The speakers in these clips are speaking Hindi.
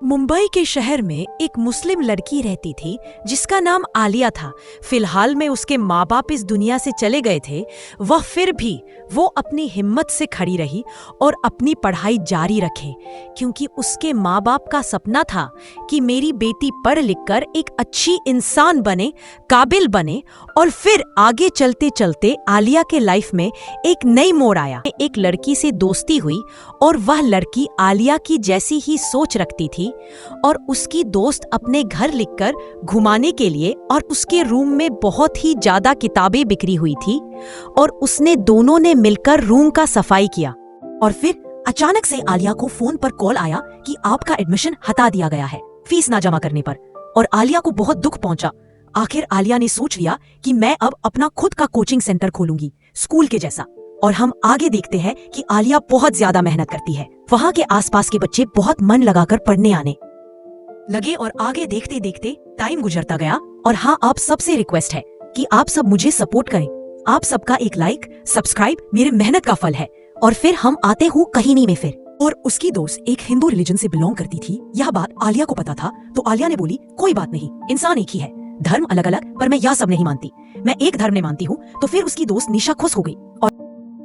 मुंबई के शहर में एक मुस्लिम लड़की रहती थी जिसका नाम आलिया था। फिलहाल में उसके माँ बाप इस दुनिया से चले गए थे। वह फिर भी वो अपनी हिम्मत से खड़ी रही और अपनी पढ़ाई जारी रखे, क्योंकि उसके माँ बाप का सपना था कि मेरी बेटी पढ़ लिख कर एक अच्छी इंसान बने, काबिल बने। और फिर आगे चलते चलते आलिया के लाइफ में एक नई मोड़ आया। एक लड़की से दोस्ती हुई और वह लड़की आलिया की जैसी ही सोच रखती थी और उसकी दोस्त अपने घर लिखकर घुमाने के लिए, और उसके रूम में बहुत ही ज्यादा किताबें बिखरी हुई थी और उसने दोनों ने मिलकर रूम का सफाई किया। और फिर अचानक से आलिया को फोन पर कॉल आया कि आपका एडमिशन हटा दिया गया है फीस ना जमा करने पर। और आलिया को बहुत दुख पहुंचा। आखिर आलिया ने सोच लिया कि मैं अब अपना खुद का कोचिंग सेंटर खोलूंगी, स्कूल के जैसा। और हम आगे देखते हैं कि आलिया बहुत ज्यादा मेहनत करती है। वहाँ के आसपास के बच्चे बहुत मन लगाकर पढ़ने आने लगे और आगे देखते देखते टाइम गुजरता गया। और हाँ, आप सबसे रिक्वेस्ट है कि आप सब मुझे सपोर्ट करें। आप सबका एक लाइक, सब्सक्राइब मेरे मेहनत का फल है। और फिर हम आते हूँ कहीनी में फिर। और उसकी दोस्त एक हिंदू रिलीजन से बिलोंग करती थी। यह बात आलिया को पता था, तो आलिया ने बोली कोई बात नहीं, इंसान एक ही है, धर्म अलग अलग, पर मैं यह सब नहीं मानती, मैं एक धर्म में मानती हूँ। तो फिर उसकी दोस्त निशा खुश हो गई।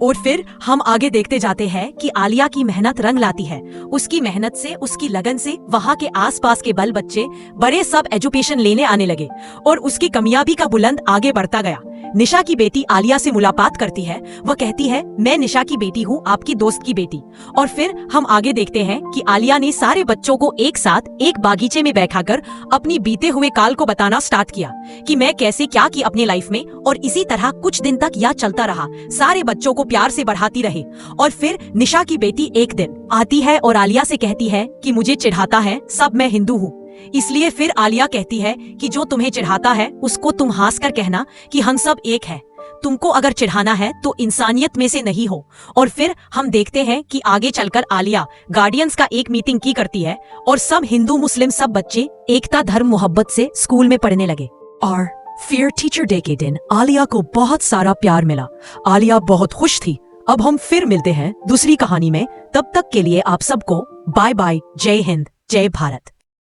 और फिर हम आगे देखते जाते हैं कि आलिया की मेहनत रंग लाती है। उसकी मेहनत से, उसकी लगन से वहाँ के आसपास के बाल बच्चे बड़े सब एजुकेशन लेने आने लगे और उसकी कामयाबी का बुलंद आगे बढ़ता गया। निशा की बेटी आलिया से मुलाकात करती है। वह कहती है, मैं निशा की बेटी हूँ, आपकी दोस्त की बेटी। और फिर हम आगे देखते हैं कि आलिया ने सारे बच्चों को एक साथ एक बागीचे में बैठाकर अपनी बीते हुए काल को बताना स्टार्ट किया कि मैं कैसे क्या की अपने लाइफ में। और इसी तरह कुछ दिन तक यह चलता रहा। सारे बच्चों को प्यार से बढ़ाती रहे। और फिर निशा की बेटी एक दिन आती है और आलिया से कहती है कि मुझे चिढ़ाता है सब मैं हिंदू हूँ। इसलिए फिर आलिया कहती है कि जो तुम्हें चिढ़ाता है उसको तुम हंस कर कहना कि हम सब एक है। तुमको अगर चिढ़ाना है तो इंसानियत में से नहीं हो। और फिर हम देखते हैं कि आगे चलकर आलिया गार्डियंस का एक मीटिंग की करती है और सब हिंदू मुस्लिम सब बच्चे एकता धर्म मोहब्बत से स्कूल में पढ़ने लगे। और फिर टीचर डे के दिन आलिया को बहुत सारा प्यार मिला। आलिया बहुत खुश थी। अब हम फिर मिलते हैं दूसरी कहानी में। तब तक के लिए आप सबको बाय बाय। जय हिंद, जय भारत।